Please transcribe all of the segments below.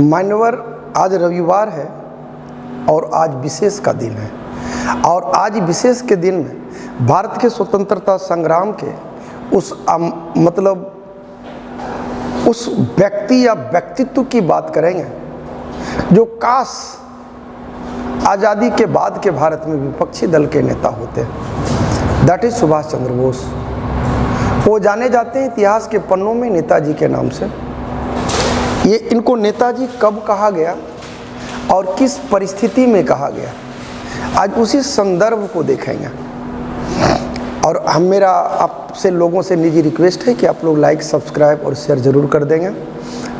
मान्यवर, आज रविवार है और आज विशेष का दिन है। और आज विशेष के दिन में भारत के स्वतंत्रता संग्राम के उस व्यक्ति या व्यक्तित्व की बात करेंगे जो काश आज़ादी के बाद के भारत में विपक्षी दल के नेता होते। That is Subhash Chandra Bose. वो जाने जाते हैं इतिहास के पन्नों में नेताजी के नाम से। ये इनको नेताजी कब कहा गया और किस परिस्थिति में कहा गया, आज उसी संदर्भ को देखेंगे। और मेरा आपसे लोगों से निजी रिक्वेस्ट है कि आप लोग लाइक, सब्सक्राइब और शेयर ज़रूर कर देंगे।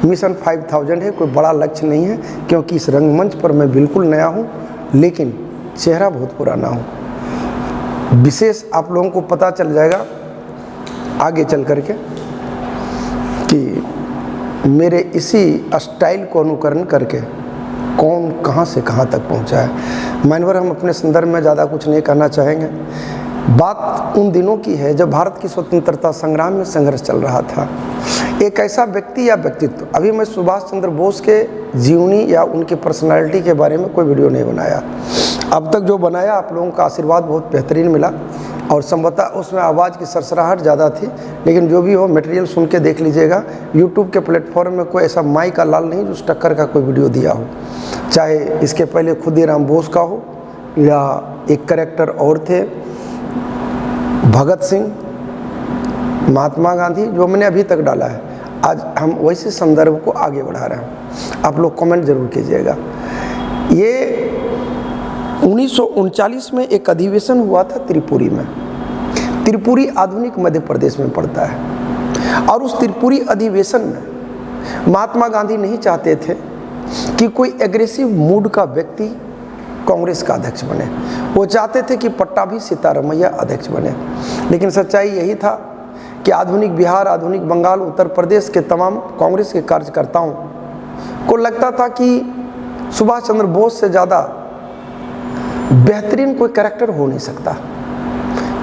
मिशन 5000 है, कोई बड़ा लक्ष्य नहीं है, क्योंकि इस रंगमंच पर मैं बिल्कुल नया हूँ, लेकिन चेहरा बहुत पुराना हूँ। विशेष आप लोगों को पता चल जाएगा आगे चल कर के कि मेरे इसी स्टाइल को अनुकरण करके कौन कहाँ से कहाँ तक पहुँचा है। मान्यवर, हम अपने संदर्भ में ज़्यादा कुछ नहीं कहना चाहेंगे। बात उन दिनों की है जब भारत की स्वतंत्रता संग्राम में संघर्ष चल रहा था। एक ऐसा व्यक्ति या व्यक्तित्व, अभी मैं सुभाष चंद्र बोस के जीवनी या उनकी पर्सनालिटी के बारे में कोई वीडियो नहीं बनाया। अब तक जो बनाया आप लोगों का आशीर्वाद बहुत बेहतरीन मिला और संभवतः उसमें आवाज़ की सरसराहट ज़्यादा थी, लेकिन जो भी हो मटेरियल सुन के देख लीजिएगा। यूट्यूब के प्लेटफॉर्म में कोई ऐसा माई का लाल नहीं जो उस टक्कर का कोई वीडियो दिया हो, चाहे इसके पहले खुदीराम बोस का हो या एक कैरेक्टर और थे भगत सिंह, महात्मा गांधी, जो मैंने अभी तक डाला है। आज हम वैसे संदर्भ को आगे बढ़ा रहे हैं। आप लोग कमेंट जरूर कीजिएगा। ये 1939 में एक अधिवेशन हुआ था त्रिपुरी में। त्रिपुरी आधुनिक मध्य प्रदेश में पड़ता है। और उस त्रिपुरी अधिवेशन में महात्मा गांधी नहीं चाहते थे कि कोई एग्रेसिव मूड का व्यक्ति कांग्रेस का अध्यक्ष बने। वो चाहते थे कि पट्टाभी सीतारमैया अध्यक्ष बने। लेकिन सच्चाई यही था कि आधुनिक बिहार, आधुनिक बंगाल, उत्तर प्रदेश के तमाम कांग्रेस के कार्यकर्ताओं को लगता था कि सुभाष चंद्र बोस से ज़्यादा बेहतरीन कोई कैरेक्टर हो नहीं सकता।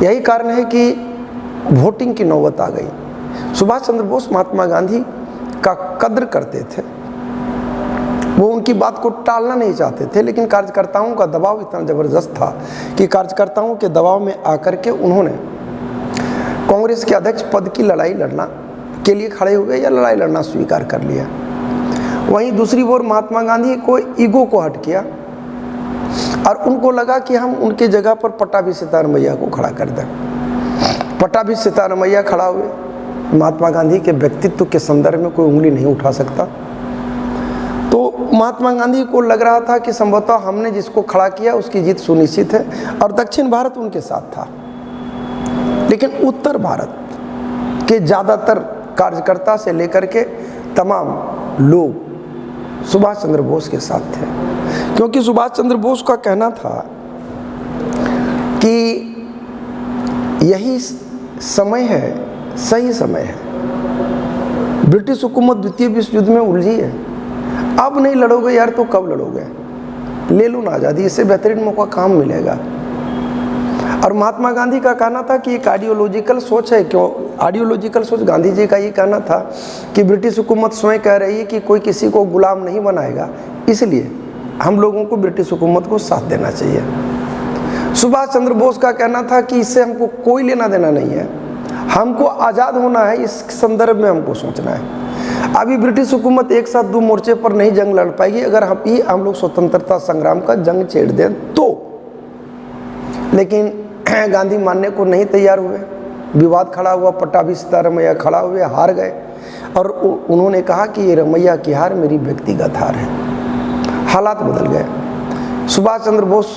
यही कारण है कि वोटिंग की नौबत आ गई। सुभाष चंद्र बोस महात्मा गांधी का कद्र करते थे, वो उनकी बात को टालना नहीं चाहते थे, लेकिन कार्यकर्ताओं का दबाव इतना ज़बरदस्त था कि कार्यकर्ताओं के दबाव में आकर के उन्होंने कांग्रेस के अध्यक्ष पद की लड़ाई लड़ना के लिए खड़े हुए या लड़ाई लड़ना स्वीकार कर लिया। वहीं दूसरी ओर महात्मा गांधी को ईगो को हट किया और उनको लगा कि हम उनके जगह पर पट्टाभी सीतारमैया को खड़ा कर दें। पट्टाभी सीतारमैया खड़ा हुए। महात्मा गांधी के व्यक्तित्व के संदर्भ में कोई उंगली नहीं उठा सकता। तो महात्मा गांधी को लग रहा था कि संभवतः हमने जिसको खड़ा किया उसकी जीत सुनिश्चित है, और दक्षिण भारत उनके साथ था। लेकिन उत्तर भारत के ज़्यादातर कार्यकर्ता से लेकर के तमाम लोग सुभाष चंद्र बोस के साथ थे, क्योंकि सुभाष चंद्र बोस का कहना था कि यही समय है, सही समय है। ब्रिटिश हुकूमत द्वितीय विश्व युद्ध में उलझी है, अब नहीं लड़ोगे यार तो कब लड़ोगे, ले लो ना आज़ादी, इससे बेहतरीन मौका कहाँ मिलेगा। और महात्मा गांधी का कहना था कि एक आइडियोलॉजिकल सोच है। क्यों आइडियोलॉजिकल सोच? गांधी जी का ये कहना था कि ब्रिटिश हुकूमत स्वयं कह रही है कि कोई किसी को गुलाम नहीं बनाएगा, इसलिए हम लोगों को ब्रिटिश हुकूमत को साथ देना चाहिए। सुभाष चंद्र बोस का कहना था कि इससे हमको कोई लेना देना नहीं है, हमको आज़ाद होना है, इस संदर्भ में हमको सोचना है। अभी ब्रिटिश हुकूमत एक साथ दो मोर्चे पर नहीं जंग लड़ पाएगी अगर हम लोग स्वतंत्रता संग्राम का जंग छेड़ दें तो। लेकिन गांधी मानने को नहीं तैयार हुए। विवाद खड़ा हुआ, पट्टाभी सीतारमैया खड़ा हुए, हार गए और उन्होंने कहा कि ये रमैया की हार मेरी व्यक्तिगत हार है। हालात बदल गए। सुभाष चंद्र बोस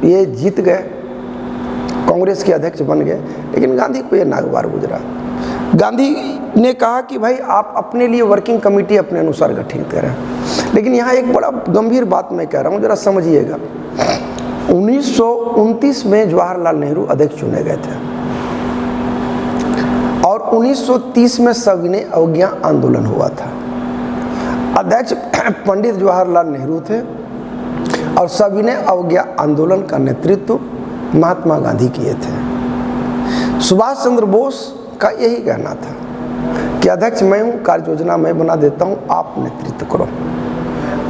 ये जीत गए, कांग्रेस के अध्यक्ष बन गए, लेकिन गांधी को ये नागवार गुजरा। गांधी ने कहा कि भाई आप अपने लिए वर्किंग कमेटी अपने अनुसार गठित करें। लेकिन यहाँ एक बड़ा गंभीर बात मैं कह रहा हूँ, जरा समझिएगा। 1929 में जवाहरलाल नेहरू अध्यक्ष चुने गए थे और 1930 में सविनय अवज्ञा आंदोलन हुआ था। अध्यक्ष पंडित जवाहरलाल नेहरू थे और सविनय अवज्ञा आंदोलन का नेतृत्व महात्मा गांधी किए थे। सुभाष चंद्र बोस का यही कहना था कि अध्यक्ष मैं हूँ, कार्य योजना मैं बना देता हूँ, आप नेतृत्व करो।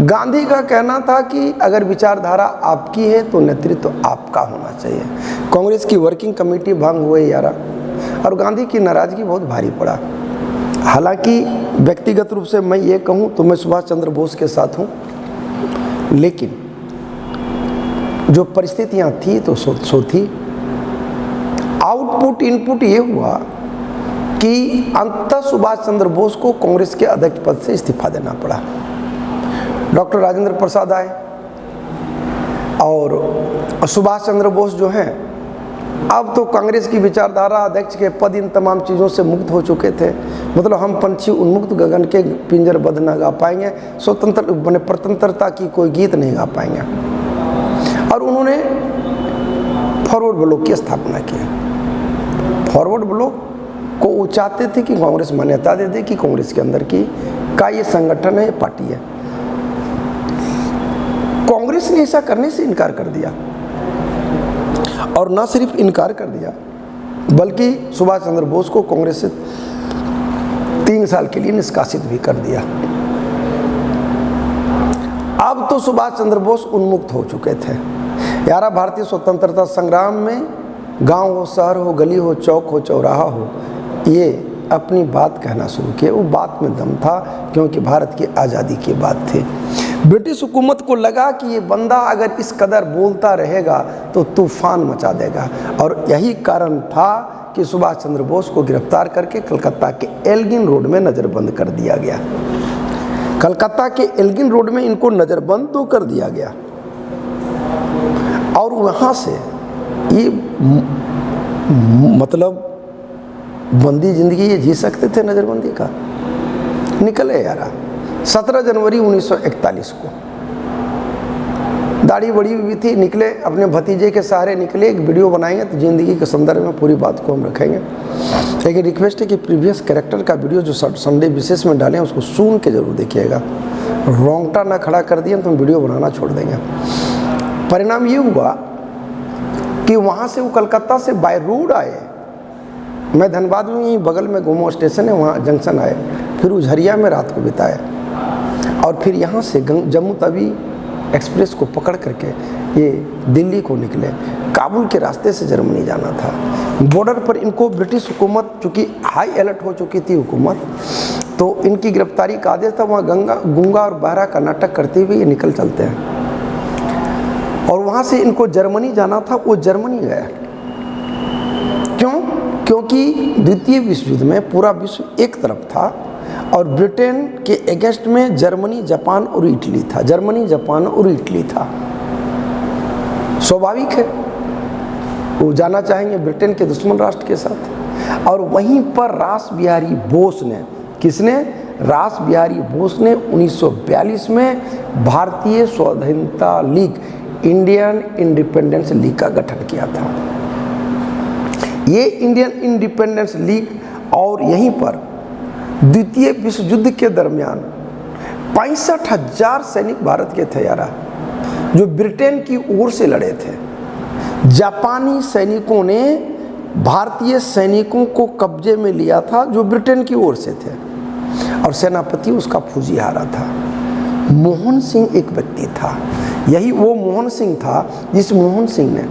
गांधी का कहना था कि अगर विचारधारा आपकी है तो नेतृत्व आपका होना चाहिए। कांग्रेस की वर्किंग कमेटी भंग हुई यारा, और गांधी की नाराज़गी बहुत भारी पड़ा। हालांकि व्यक्तिगत रूप से मैं ये कहूँ तो मैं सुभाष चंद्र बोस के साथ हूँ, लेकिन जो परिस्थितियाँ थी तो सो थी। आउटपुट इनपुट ये हुआ कि अंततः सुभाष चंद्र बोस को कांग्रेस के अध्यक्ष पद से इस्तीफा देना पड़ा। डॉक्टर राजेंद्र प्रसाद आए और सुभाष चंद्र बोस जो हैं अब तो कांग्रेस की विचारधारा, अध्यक्ष के पद, इन तमाम चीज़ों से मुक्त हो चुके थे। मतलब हम पंछी उन्मुक्त गगन के पिंजरबद्ध न गा पाएंगे, स्वतंत्र बने प्रतंत्रता की कोई गीत नहीं गा पाएंगे। और उन्होंने फॉरवर्ड ब्लॉक की स्थापना की। फॉरवर्ड ब्लॉक को वो चाहते थे कि कांग्रेस मान्यता दे दे कि कांग्रेस के अंदर की का ये संगठन है, ये पार्टी है। कांग्रेस ने ऐसा करने से इनकार कर दिया, और न सिर्फ इनकार कर दिया बल्कि सुभाष चंद्र बोस को कांग्रेस से 3 साल के लिए निष्कासित भी कर दिया। अब तो सुभाष चंद्र बोस उन्मुक्त हो चुके थे यारा। भारतीय स्वतंत्रता संग्राम में गांव हो, शहर हो, गली हो, चौक हो, चौराहा हो, ये अपनी बात कहना शुरू किए। वो बात में दम था क्योंकि भारत की आज़ादी की बात थी। ब्रिटिश हुकूमत को लगा कि ये बंदा अगर इस कदर बोलता रहेगा तो तूफान मचा देगा, और यही कारण था कि सुभाष चंद्र बोस को गिरफ्तार करके कलकत्ता के एल्गिन रोड में नज़रबंद कर दिया गया। कलकत्ता के एल्गिन रोड में इनको नज़रबंद तो कर दिया गया, और वहाँ से ये मतलब बंदी जिंदगी ये जी सकते थे नज़रबंदी का। निकले यारा 17 जनवरी 1941 को, दाढ़ी बड़ी हुई थी, निकले, अपने भतीजे के सहारे निकले। एक वीडियो बनाएंगे तो ज़िंदगी के संदर्भ में पूरी बात को हम रखेंगे। लेकिन रिक्वेस्ट है कि प्रीवियस कैरेक्टर का वीडियो जो संडे विशेष में डालें उसको सुन के जरूर देखिएगा। रोंगटा ना खड़ा कर दिए तो हम वीडियो बनाना छोड़ देंगे। परिणाम ये हुआ कि वहाँ से वो कलकत्ता से बाय रोड आए। मैं धनबाद में ही बगल में गोमो स्टेशन है, वहाँ जंक्शन आए, फिर उझरिया में रात को बिताए, और फिर यहाँ से जम्मू तवी एक्सप्रेस को पकड़ करके ये दिल्ली को निकले। काबुल के रास्ते से जर्मनी जाना था। बॉर्डर पर इनको ब्रिटिश हुकूमत, चूँकि हाई अलर्ट हो चुकी थी हुकूमत, तो इनकी गिरफ्तारी का आदेश था। वहाँ गूंगा और बहरा का नाटक करते हुए ये निकल चलते हैं, और वहाँ से इनको जर्मनी जाना था। वो जर्मनी गए। क्यों? क्योंकि द्वितीय विश्व युद्ध में पूरा विश्व एक तरफ था और ब्रिटेन के अगेंस्ट में जर्मनी, जापान और इटली था। जर्मनी, जापान और इटली था। स्वाभाविक है वो जाना चाहेंगे ब्रिटेन के दुश्मन राष्ट्र के साथ। और वहीं पर रास बिहारी बोस ने, किसने? रास बिहारी बोस ने 1942 में भारतीय स्वाधीनता लीग, इंडियन इंडिपेंडेंस लीग का गठन किया था। ये इंडियन इंडिपेंडेंस लीग, और यहीं पर द्वितीय विश्व युद्ध के दरमियान 65,000 सैनिक भारत के थे यारा, जो ब्रिटेन की ओर से लड़े थे। जापानी सैनिकों ने भारतीय सैनिकों को कब्जे में लिया था जो ब्रिटेन की ओर से थे, और सेनापति उसका फौजियारा था। मोहन सिंह एक व्यक्ति था। यही वो मोहन सिंह था जिस मोहन सिंह ने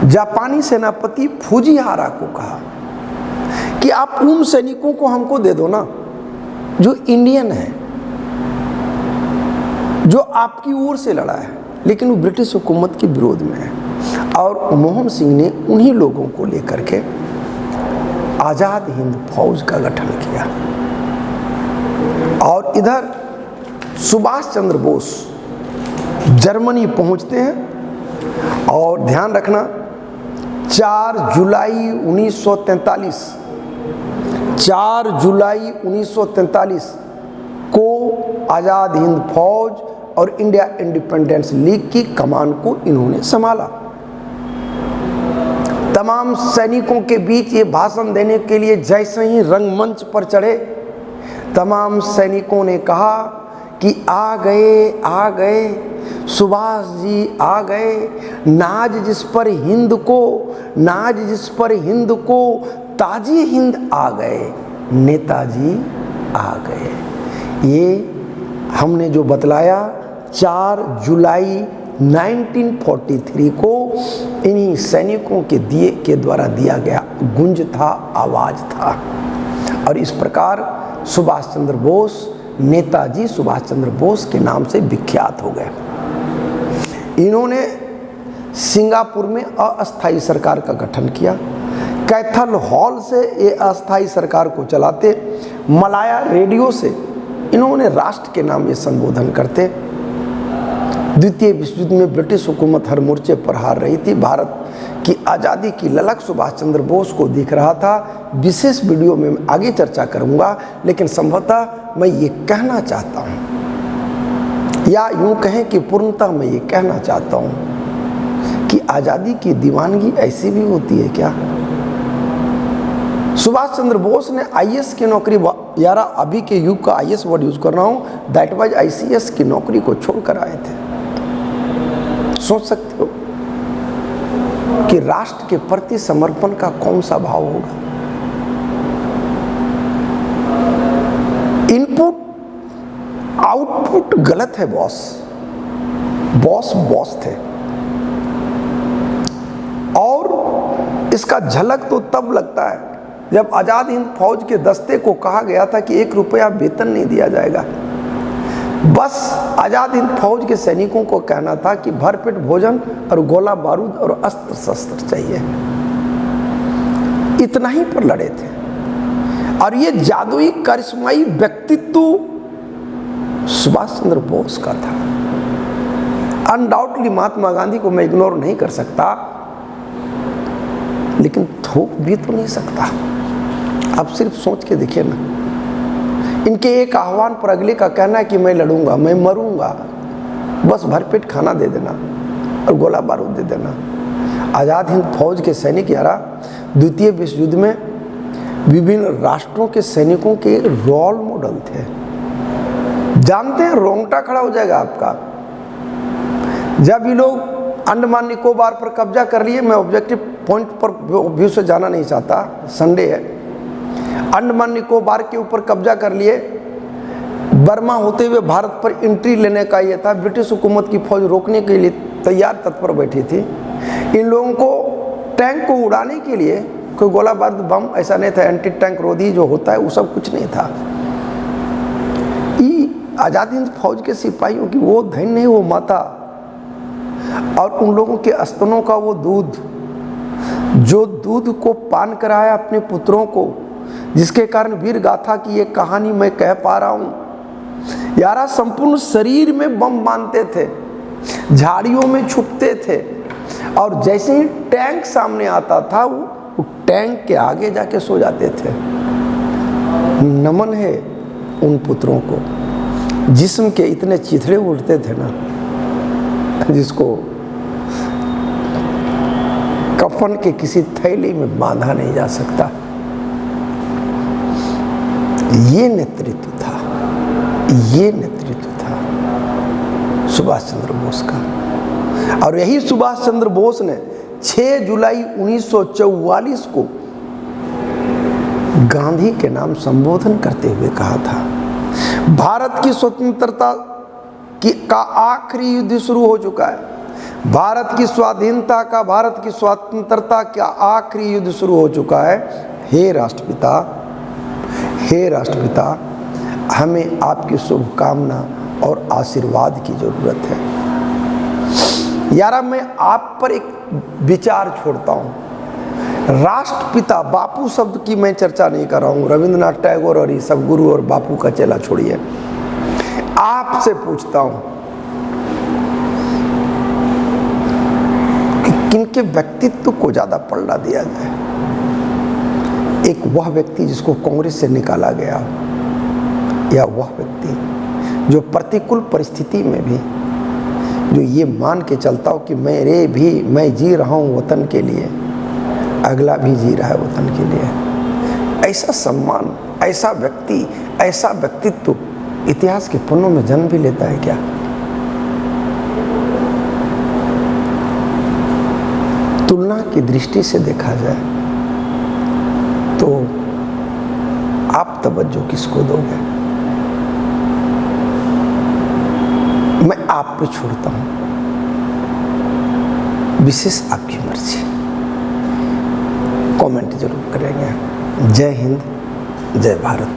जापानी सेनापति फुजिहारा को कहा कि आप उन सैनिकों को हमको दे दो ना जो इंडियन है, जो आपकी ओर से लड़ा है, लेकिन वो ब्रिटिश हुकूमत के विरोध में है। और मोहन सिंह ने उन्हीं लोगों को लेकर के आज़ाद हिंद फौज का गठन किया। और इधर सुभाष चंद्र बोस जर्मनी पहुंचते हैं, और ध्यान रखना 4 जुलाई 1943 को आज़ाद हिंद फौज और इंडिया इंडिपेंडेंस लीग की कमान को इन्होंने संभाला। तमाम सैनिकों के बीच ये भाषण देने के लिए जैसे ही रंगमंच पर चढ़े, तमाम सैनिकों ने कहा कि आ गए सुभाष जी आ गए। नाज जिस पर हिंद को ताजी हिंद आ गए। नेताजी आ गए। ये हमने जो बतलाया 4 जुलाई 1943 को इन्हीं सैनिकों के दिए के द्वारा दिया गया गुंज था, आवाज था। और इस प्रकार सुभाष चंद्र बोस नेताजी सुभाष चंद्र बोस के नाम से विख्यात हो गए। इन्होंने सिंगापुर में अस्थायी सरकार का गठन किया। कैथल हॉल से ये अस्थायी सरकार को चलाते। मलाया रेडियो से इन्होंने राष्ट्र के नाम ये संबोधन करते। द्वितीय विश्व युद्ध में ब्रिटिश हुकूमत हर मोर्चे पर हार रही थी। भारत की आज़ादी की ललक सुभाष चंद्र बोस को दिख रहा था। विशेष वीडियो में आगे चर्चा करूंगा, लेकिन संभवतः मैं ये कहना चाहता हूँ, या यूँ कहें कि पूर्णतः मैं ये कहना चाहता हूँ कि आज़ादी की दीवानगी ऐसी भी होती है क्या? सुभाष चंद्र बोस ने आईएएस की नौकरी, यारा अभी के युग का आईएएस वर्ड यूज कर रहा हूँ, दैट वाज आईसीएस की नौकरी को छोड़कर आए थे। सोच सकते हो कि राष्ट्र के प्रति समर्पण का कौन सा भाव होगा? इनपुट आउटपुट गलत है बॉस। बॉस थे। और इसका झलक तो तब लगता है जब आजाद हिंद फौज के दस्ते को कहा गया था कि 1 रुपया वेतन नहीं दिया जाएगा। बस आजाद हिंद फौज के सैनिकों को कहना था कि भरपेट भोजन और गोला बारूद और अस्त्र शस्त्र चाहिए। इतना ही पर लड़े थे। और ये जादुई करिश्माई व्यक्तित्व सुभाष चंद्र बोस का था। अनडाउटली महात्मा गांधी को मैं इग्नोर नहीं कर सकता, लेकिन थोप भी तो नहीं सकता। आप सिर्फ सोच के देखिए ना, इनके एक आह्वान पर अगले का कहना है कि मैं लड़ूंगा, मैं मरूंगा, बस भरपेट खाना दे देना और गोला बारूद दे देना। आज़ाद हिंद फौज के सैनिक यारा द्वितीय विश्व युद्ध में विभिन्न राष्ट्रों के सैनिकों के रोल मॉडल थे। जानते हैं, रोंगटा खड़ा हो जाएगा आपका जब ये लोग अंडमान निकोबार पर कब्जा कर लिए। मैं ऑब्जेक्टिव पॉइंट पर व्यू से जाना नहीं चाहता, संडे है। अंडमान निकोबार के ऊपर कब्जा कर लिए। बर्मा होते हुए भारत पर एंट्री लेने का ये था। ब्रिटिश हुकूमत की फौज रोकने के लिए तैयार तत्पर बैठी थी। इन लोगों को टैंक को उड़ाने के लिए कोई गोला बारूद बम ऐसा नहीं था, एंटी टैंक रोधी जो होता है वो सब कुछ नहीं था। आज़ादी हिंद फौज के सिपाहियों की वो धन नहीं, वो माता और उन लोगों के स्तनों का वो दूध, जो दूध को पान कराया अपने पुत्रों को, जिसके कारण वीर गाथा की ये कहानी मैं कह पा रहा हूँ। यारा संपूर्ण शरीर में बम बांधते थे, झाड़ियों में छुपते थे, और जैसे ही टैंक सामने आता था वो टैंक के आगे जाके सो जाते थे। नमन है उन पुत्रों को, जिस्म के इतने चिथड़े उड़ते थे ना, जिसको कफन के किसी थैली में बांधा नहीं जा सकता। ये नेतृत्व था, ये नेतृत्व था सुभाष चंद्र बोस का। और यही सुभाष चंद्र बोस ने 6 जुलाई 1944 को गांधी के नाम संबोधन करते हुए कहा था, भारत की स्वतंत्रता का आखिरी युद्ध शुरू हो चुका है। भारत की स्वाधीनता का, भारत की स्वतंत्रता का आखिरी युद्ध शुरू हो चुका है। हे राष्ट्रपिता, हे राष्ट्रपिता, हमें आपकी शुभकामना और आशीर्वाद की जरूरत है। यारा मैं आप पर एक विचार छोड़ता हूँ। राष्ट्रपिता, बापू शब्द की मैं चर्चा नहीं कर रहा हूँ। रविंद्रनाथ टैगोर और ये सब गुरु और बापू का चेला छोड़िए। आपसे पूछता हूँ कि किनके व्यक्तित्व को ज्यादा पलड़ा दिया जाए? एक वह व्यक्ति जिसको कांग्रेस से निकाला गया, या वह व्यक्ति जो प्रतिकूल परिस्थिति में भी जो ये मान के चलता हो कि मैं जी रहा हूँ वतन के लिए, अगला भी जी रहा है वतन के लिए। ऐसा सम्मान, ऐसा व्यक्ति, ऐसा व्यक्तित्व इतिहास के पन्नों में जन्म भी लेता है क्या? तुलना की दृष्टि से देखा जाए तो आप तवज्जो किसको दोगे? मैं आप पे छोड़ता हूं, विशेष आपकी मर्जी। कमेंट जरूर करेंगे। जय हिंद, जय भारत।